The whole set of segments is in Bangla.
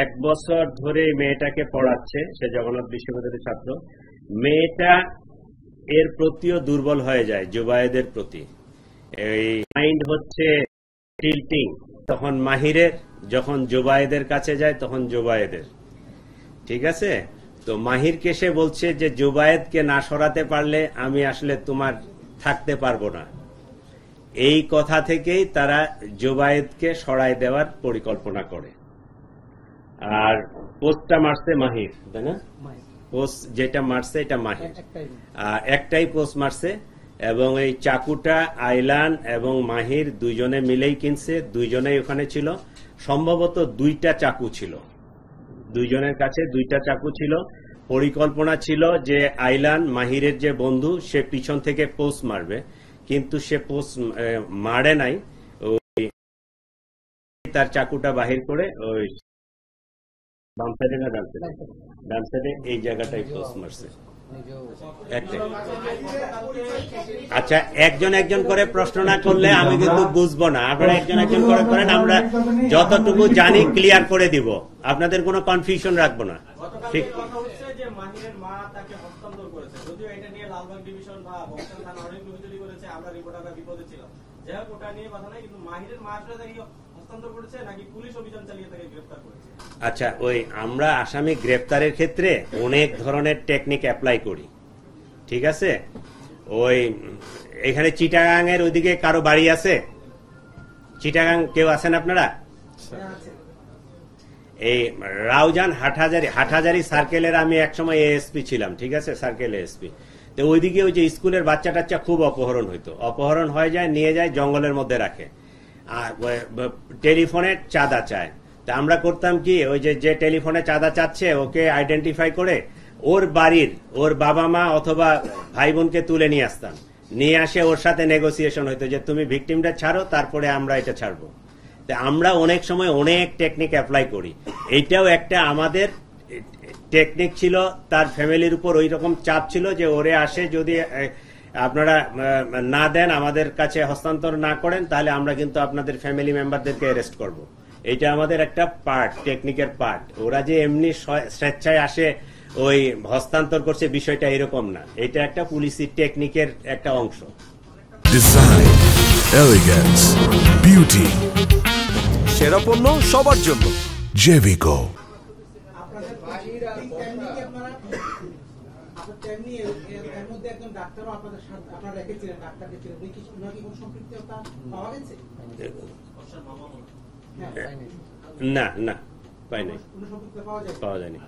1 বছর ধরে মেয়েটাকে পড়াচ্ছে, সে জগন্নাথ বিশ্ববিদ্যালয়ের ছাত্র। মেয়েটা এর প্রতিও দুর্বল হয়ে যায় জুবায়েদের প্রতি। এই মাইন্ড হচ্ছে টিল্টিং, তখন মাহিরের, যখন জুবায়েদের কাছে যায় তখন জুবায়েদের। ঠিক আছে, তো মাহিরকে সে বলছে যে জুবায়েদকে না সরাতে পারলে আমি আসলে তোমার থাকতে পারবো না। এই কথা থেকেই তারা জুবায়েদকে সরাই দেওয়ার পরিকল্পনা করে। আর পোস্টটা মারছে মাহির, তাই না? পোস্ট যেটা মারছে এটা মাহির, একটাই পোস্ট মারছে। এবং এই চাকুটা আইলান এবং মাহির দুইজনে মিলেই কিনছে, দুইজনেই ওখানে ছিল। সম্ভবত 2টা চাকু ছিল, দুইজনের কাছে 2টা চাকু ছিল। পরিকল্পনা ছিল যে আইলান মাহিরের যে বন্ধু, সে পিছন থেকে পোস্ট মারবে, কিন্তু সে পোস্ট মারে নাই। ওই তার চাকুটা বাহির করে ওই বাম সাইডে না ডান সাইডে এই জায়গাটাই পোস্ট মারছে। আচ্ছা, একজন একজন করে প্রশ্ন না করলে আমি কিন্তু বুঝবো না। আপনারা একজন একজন করে করেন, আমরা যতটুকু জানি ক্লিয়ার করে দিব, আপনাদের কোনো কনফিউশন রাখবো না। ঠিক, আচ্ছা, ওই আমরা আসামি গ্রেফতারের ক্ষেত্রে অনেক ধরনের টেকনিক অ্যাপ্লাই করি। ঠিক আছে, ওই এখানে চিটাগাং এর ওইদিকে কারো বাড়ি আছে? চিটাগাং কেউ আছেন আপনারা? এই রাউজান হাটহাজারি সার্কেলের আমি একসময় এএসপি ছিলাম। ঠিক আছে, সার্কেল এএসপি। তো ওইদিকে ওই যে স্কুলের বাচ্চা টাচ্চা খুব অপহরণ হইতো, অপহরণ হয়ে যায়, নিয়ে যায় জঙ্গলের মধ্যে রাখে, আর টেলিফোনে চাঁদা চায়। তা আমরা করতাম কি, ওই যে টেলিফোনে চাঁদা চাচ্ছে ওকে আইডেন্টিফাই করে ওর বাড়ির ওর বাবা মা অথবা ভাই বোনকে তুলে নিয়ে আসতাম, নিয়ে আসে ওর সাথে নেগোসিয়েশন হইতো যে তুমি ভিকটিমটা ছাড়ো, তারপরে আমরা এটা ছাড়বো। তা আমরা অনেক সময় অনেক টেকনিক অ্যাপ্লাই করি। এইটাও একটা আমাদের টেকনিক ছিল। তার ফ্যামিলির উপর ওই রকম চাপ ছিল যে ওরে আসে যদি আপনারা না দেন, আমাদের কাছে হস্তান্তর না করেন, তাহলে আমরা কিন্তু আপনাদের ফ্যামিলি মেম্বারদেরকে অ্যারেস্ট করব। এটা আমাদের একটা পার্ট, টেকনিকের পার্ট। ওরা যে এমনি স্বেচ্ছায় আসে ওই হস্তান্তর করছে, বিষয়টা এরকম না। এটা একটা পুলিশি টেকনিকের একটা অংশ। ডিজাইন, এলিগেন্স, বিউটি, সেরা পণ্য সবার জন্য জেভিকো। না না, পাই নাই, পাওয়া যায়নি।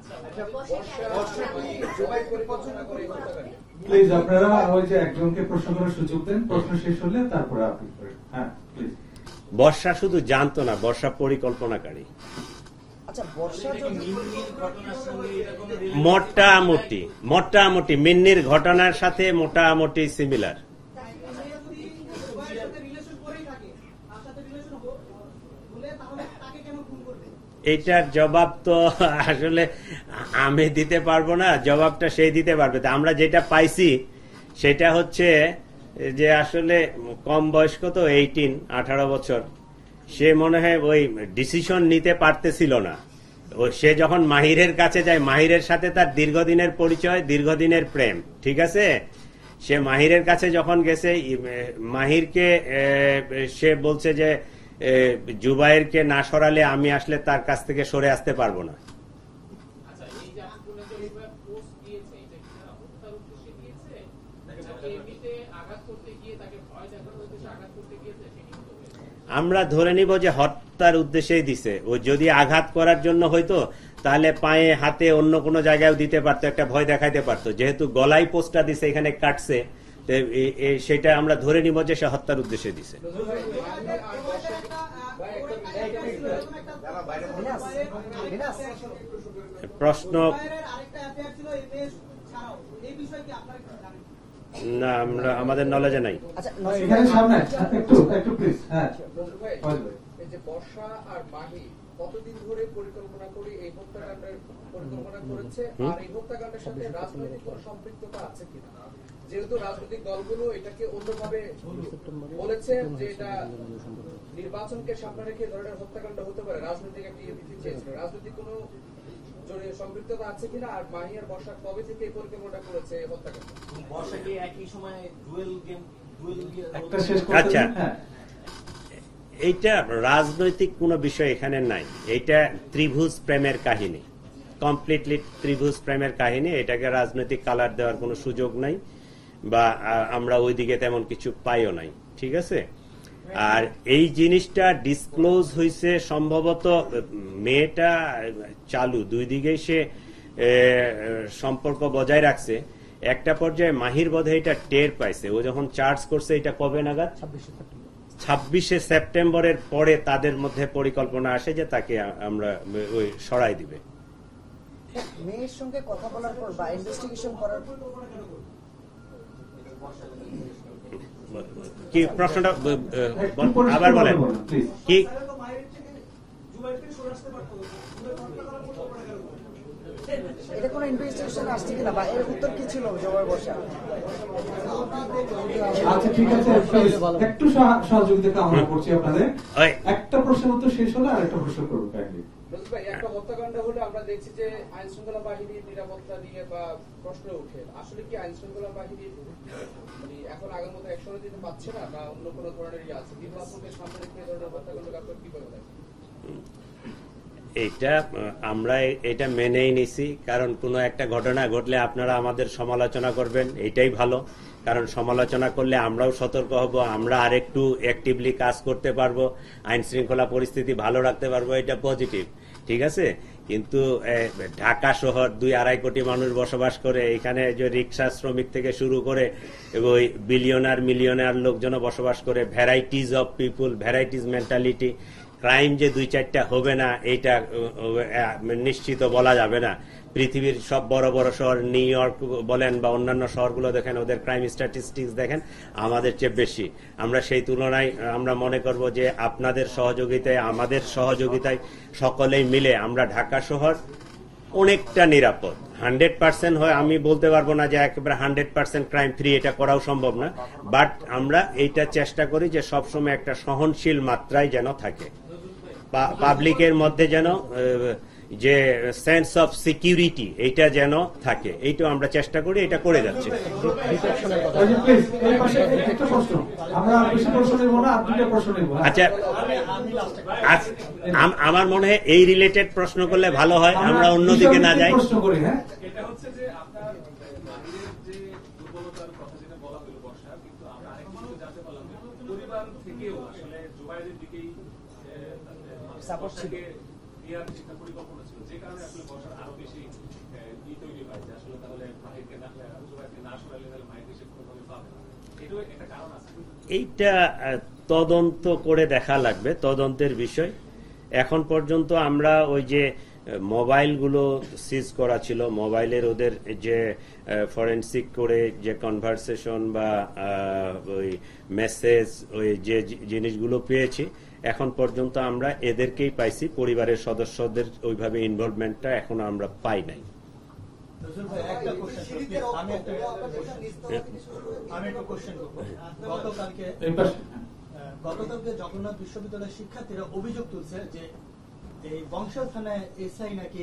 প্লিজ আপনারা ওই যে একজনকে প্রশ্ন করার সুযোগ দেন, প্রশ্ন শেষ হলে তারপরে আপনি করেন। হ্যাঁ প্লিজ। বর্ষা শুধু জানতো না, বর্ষা পরিকল্পনাকারী। মোটামুটি মিন্নির ঘটনার সাথে মোটামুটি সিমিলার। এইটার জবাব তো আসলে আমি দিতে পারবো না, জবাবটা সেই দিতে পারবে। আমরা যেটা পাইছি সেটা হচ্ছে যে আসলে কম বয়স্ক তো, 18 বছর, সে মনে হয় ওই ডিসিশন নিতে পারতেছিল না। সে যখন মাহিরের কাছে যায়, মাহিরের সাথে তার দীর্ঘদিনের পরিচয়, দীর্ঘদিনের প্রেম। ঠিক আছে, সে মাহিরের কাছে যখন গেছে, মাহিরকে সে বলছে যে জুবায়েরকে না সরালে আমি আসলে তার কাছ থেকে সরে আসতে পারবো না। আমরা ধরে নিব যে হত্যার উদ্দেশ্যেই দিছে। ও যদি আঘাত করার জন্য হয়তো তাহলে পায়ে হাতে অন্য কোনো জায়গায় দিতে পারতো, একটা ভয় দেখাইতে পারতো। যেহেতু গলায় পোস্টটা দিছে, এখানে কাটছে, সেটা আমরা ধরে নিব যে সে হত্যার উদ্দেশ্যে দিছে। প্রশ্ন না, আমরা আমাদের নলেজে নাই। বর্ষা আর মাহি কতদিন ধরে পরিকল্পনা করে এই হত্যাকাণ্ডের পরিকল্পনা করেছে, আর এই হত্যাকাণ্ডের সাথে রাজনৈতিক সম্পৃক্ততা আছে কিনা? যেহেতু রাজনৈতিক দলগুলো এটাকে অন্যভাবে বলেছে যে এটা নির্বাচনকে সামনে রেখে এই ধরনের হত্যাকাণ্ড হতে পারে, রাজনৈতিক একটা ইয়ে দিতে চেয়েছিল, রাজনৈতিক কোনো সম্পৃক্ততা আছে কিনা? আর মাহি আর বর্ষা কবে থেকে এই পরিকল্পনাটা করেছে হত্যাকাণ্ড? বর্ষা কি একই সময় একটা শেষ করতে আচ্ছা। দিন। হ্যাঁ এইটা রাজনৈতিক কোনো বিষয় এখানে নাই, এইটা ত্রিভুজ প্রেমের কাহিনী, কমপ্লিটলি ত্রিভুজ প্রেমের কাহিনী। এটাকে রাজনৈতিক কালার দেওয়ার কোনো সুযোগ নাই, বা আমরা ওইদিকে তেমন কিছু পাইও নাই, ঠিক আছে। আর এই জিনিসটা ডিসক্লোজ হয়েছে সম্ভবত মেয়েটা চালু, দুই দিকেই সে সম্পর্ক বজায় রাখছে। একটা পর্যায়ে মাহির বোধহয় এটা টের পাইছে, ও যখন চার্জ করছে এটা কবে নাগাদ, 26শে সেপ্টেম্বরের পরে তাদের মধ্যে পরিকল্পনা আসে যে তাকে আমরা ওই সরাই দিবে। মেয়ের সঙ্গে কথা বলার পর বা ইনভেস্টিগেশন করার পর কি প্রশ্নটা আবার বলেন কি? এটা কোনো ইনভেস্টিগেশন আসছে কিনা বা এর উত্তর কি ছিল জবাই বর্ষা? আচ্ছা ঠিক আছে, একটু সহযোগিতা কামনা করছি আপনাদের। ওই। একটা প্রশ্নের উত্তর শেষ হলে আরেকটা প্রশ্ন করবো কাইন্ডলি। ভাই, একটা হত্যাকাণ্ড হলে আমরা দেখছি যে আইন শৃঙ্খলা বাহিনীর নিরাপত্তা নিয়ে বা প্রশ্ন উঠে, আসলে কি আইন শৃঙ্খলা বাহিনীর মানে এখন আগের মতো অ্যাকশন দিতে পারছে না, বা অন্য কোনো ধরনের ইয়ে আছে? নির্বাচনকে সামনে রেখে এই ধরনের হত্যাকাণ্ডকে আপনার কিভাবে দেখেন? এটা আমরা এটা মেনেই নিছি, কারণ কোনো একটা ঘটনা ঘটলে আপনারা আমাদের সমালোচনা করবেন, এটাই ভালো। কারণ সমালোচনা করলে আমরাও সতর্ক হব, আমরা আরেকটু অ্যাক্টিভলি কাজ করতে পারবো, আইন শৃঙ্খলা পরিস্থিতি ভালো রাখতে পারবো, এটা পজিটিভ, ঠিক আছে। কিন্তু ঢাকা শহর 2-2.5 কোটি মানুষ বসবাস করে, এখানে যে রিক্সা শ্রমিক থেকে শুরু করে ওই বিলিয়নার মিলিয়নার লোকজনও বসবাস করে, varieties of people, varieties mentality. Crime যে 2-4টা হবে না এইটা নিশ্চিত বলা যাবে না। পৃথিবীর সব বড় বড় শহর, নিউ ইয়র্ক বলেন বা অন্যান্য শহরগুলো দেখেন, ওদের ক্রাইম স্ট্যাটিস্টিক্স দেখেন আমাদের চেয়ে বেশি। আমরা সেই তুলনায় আমরা মনে করব যে আপনাদের সহযোগিতায়, আমাদের সহযোগিতায়, সকলেই মিলে আমরা ঢাকা শহর অনেকটা নিরাপদ। 100% হয় আমি বলতে পারবো না যে একেবারে 100% ক্রাইম ফ্রি, এটা করাও সম্ভব না। বাট আমরা এইটা চেষ্টা করি যে সবসময় একটা সহনশীল মাত্রায় যেন থাকে, পাবলিকের মধ্যে যেন যে সেন্স অফ সিকিউরিটি এইটা যেন থাকে, এইটা আমরা চেষ্টা করি, এটা করে যাচ্ছে। আচ্ছা, আমার মনে হয় এই রিলেটেড প্রশ্ন করলে ভালো হয়, আমরা অন্যদিকে না যাই। এটা হচ্ছে যে আপনার যে দুর্বলতার কথা যেটা বলা হলো বর্ষা, কিন্তু আমরা আরেক কিছু জানতে পারলাম যে পরিবার থেকেও আসলে জুবাইরের দিকেই সাপোর্ট থেকে নেওয়ার একটা পরিকল্পনা ছিল, যে কারণে আসলে বর্ষার আরো বেশি তৈরি হয় যে আসলে তাহলে মাহিরকে না, জুবাইরকে না সরালে তাহলে মাহিরকে সে কোনোভাবে পাবে না। এটাও একটা কারণ আছে। এইটা তদন্ত করে দেখা লাগবে, তদন্তের বিষয়। এখন পর্যন্ত আমরা ওই যে মোবাইলগুলো সিজ করা ছিল, মোবাইলের ওদের যে ফরেনসিক করে যে কনভারসেশন বা ওই মেসেজ, ওই যে জিনিসগুলো পেয়েছি, এখন পর্যন্ত আমরা এদেরকেই পাইছি, পরিবারের সদস্যদের ওইভাবে ইনভলভমেন্টটা এখন আমরা পাই নাই। গতকালকে জগন্নাথ বিশ্ববিদ্যালয়ের শিক্ষার্থীরা অভিযোগ তুলছে যে এই বংশাল থানায় এসআই নাকি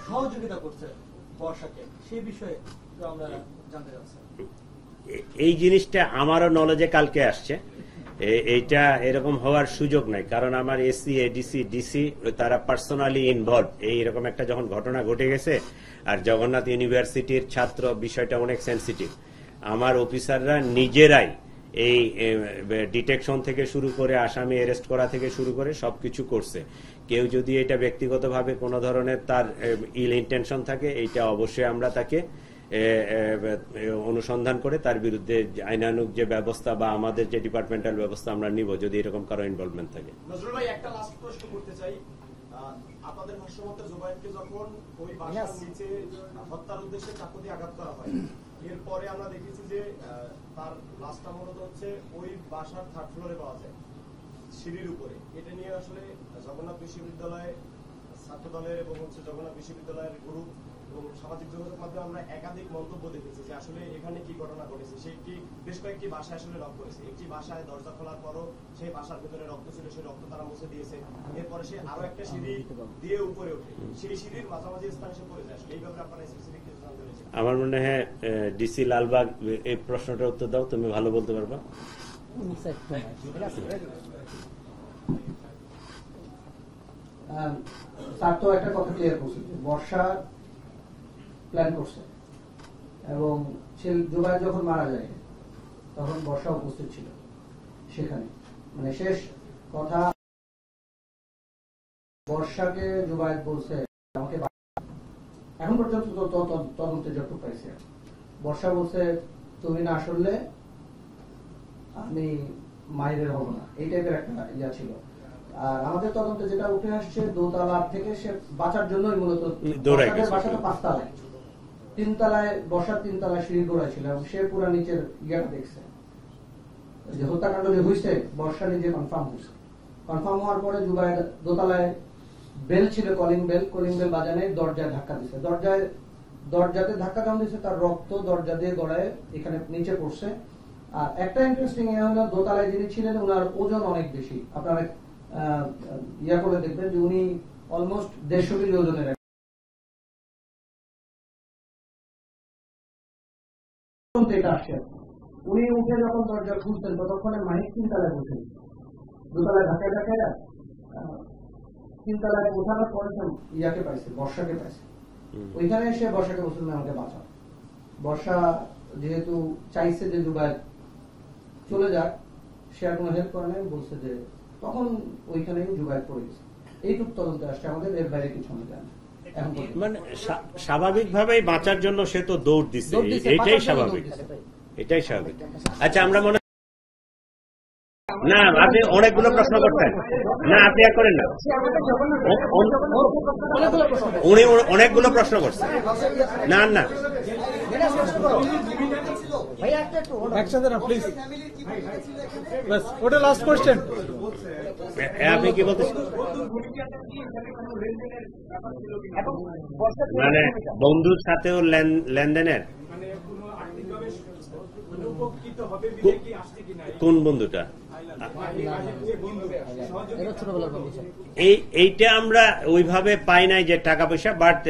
সহযোগিতা করছে বর্ষাকে, সেই বিষয়ে আমরা জানতে চাচ্ছি। এই জিনিসটা আমারও নলেজে কালকে আসছে, এইটা এরকম হওয়ার সুযোগ নাই, কারণ আমার এসি, এডিসি, ডিসি তারা পার্সোনালি ইনভলভ। এইরকম একটা যখন ঘটনা ঘটে গেছে, আর জগন্নাথ ইউনিভার্সিটির ছাত্র, বিষয়টা অনেক সেন্সিটিভ। আমার অফিসাররা নিজেরাই এই ডিটেকশন থেকে শুরু করে আসামি অ্যারেস্ট করা থেকে শুরু করে সবকিছু করছে। কেউ যদি এটা ব্যক্তিগতভাবে কোনো ধরনের তার ইল ইন্টেনশন থাকে, এইটা অবশ্যই আমরা তাকে অনুসন্ধান করে তার বিরুদ্ধে আইনানুগ যে ব্যবস্থা বা আমাদের যে ডিপার্টমেন্টাল ব্যবস্থা আমরা নিব, যদি এরকম কারো ইনভলভমেন্ট থাকে। নজরুল ভাই, একটা লাস্ট প্রশ্ন করতে চাই। আপনাদের ভাষ্যমতে জুবাইরকে যখন ওই বাসার নিচে হত্যার উদ্দেশ্যে চাকু দিয়ে আঘাত করা হয়, এরপরে আমরা দেখেছি যে তার লাশটা মূলত হচ্ছে ওই বাসার 3rd ফ্লোরে পাওয়া যায়, সিঁড়ির উপরে। এটা নিয়ে আসলে জগন্নাথ বিশ্ববিদ্যালয় ছাত্র দলের এবং জগন্নাথ বিশ্ববিদ্যালয়ের গ্রুপ এবং সামাজিক যোগাযোগ মাধ্যমে আমরা একাধিক মন্তব্য দেখেছি যে আসলে এখানে কি ঘটনা ঘটেছে। সে একটি বেশ কয়েকটি বাসায় আসলে লক করেছে। একটি বাসায় দরজা খোলার পরও সেই বাসার ভেতরে রক্ত ছিল, সেই রক্ত তারা মুছে দিয়েছে। এরপরে সে আরো একটা সিঁড়ি দিয়ে উপরে ওঠে, সেই সিঁড়ির মাঝামাঝি স্থানে সে পড়ে যায়। আসলে এই ব্যাপারে আপনারা স্পেসিফিক কিছু জানতে পেরেছেন? আমার মনে হয় ডিসি লালবাগ এই প্রশ্নটার উত্তর দাও, তুমি ভালো বলতে পারবা। স্যার তো একটা কথা ক্লিয়ার করছে, বর্ষা প্ল্যান করছে এবং জুবায়ের যখন মারা যায় তখন বর্ষা উপস্থিত ছিল সেখানে। মানে শেষ কথা, বর্ষাকে জুবায়ের বলছে আমাকে, এখন পর্যন্ত তদন্তে যতটুকু পাইছে, বর্ষা বলছে তুমি না আসলে আমি মাহিরের হব না, এই টাইপের একটা ইয়া ছিল। আর আমাদের তদন্তে যেটা উঠে আসছে, দোতলা থেকে সে বাঁচার জন্যই মূলত, বাসাটা 5 তলায়, 3 তলায়, বর্ষার 3 তলায় সিঁড়ি গোড়ায় ছিল এবং সে পুরো নিচের ইয়াটা দেখছে যে হত্যাকাণ্ড যে হয়েছে, বর্ষা নিজে কনফার্ম হয়েছে। কনফার্ম হওয়ার পরে জুবায়ের দোতলায় বেল ছিল, কলিং বেল বাজানে দরজায় ধাক্কা দিচ্ছে, দরজাতে ধাক্কা কাম দিচ্ছে, তার রক্ত দরজা দিয়ে গড়ায় এখানে নিচে পড়ছে। আর একটা ইন্টারেস্টিং ইয়ে হলো, দোতলায় যিনি ছিলেন ওনার ওজন অনেক বেশি, আপনারা ইয়া করে দেখবেন যে উনি অলমোস্ট 150 কেজি ওজনের। এটা আসছে, উনি উঠে যখন দরজা খুলতেন ততক্ষণে মাহির 3 তলায় বসেন, দোতলায় ধাক্কায় 3 তলায় ওঠানোর পরে ইয়াকে পাইছে, বর্ষাকে পাইছে। ওইখানে এসে বর্ষাকে বলছেন আমাকে বাঁচাও। বর্ষা যেহেতু চাইছে যে জুবায়ের চলে যাক, সে আর কোনো হেল্প করে নাই, বলছে যে তখন ওইখানেই জুবায়ের পড়ে গেছে। এইটুক তদন্তে আসছে, আমাদের এর বাইরে কিছু আমি জানি। মানে স্বাভাবিকভাবেই বাঁচার জন্য সে তো দৌড় দিচ্ছে, এটাই স্বাভাবিক, এটাই স্বাভাবিক। আচ্ছা, আমরা মনে না, আপনি অনেকগুলো প্রশ্ন করতেন না, আপনি এক করেন না, উনি অনেকগুলো প্রশ্ন করছেন। না না, একসাথে না প্লিজ, ওটা লাস্ট কোয়েশ্চেন। আপনি কি বলতেছেন? মানে বন্ধুর সাথেও লেনদেনের কোন বন্ধুটা? এইটা আমরা ওইভাবে পাই নাই যে টাকা পয়সা, বাট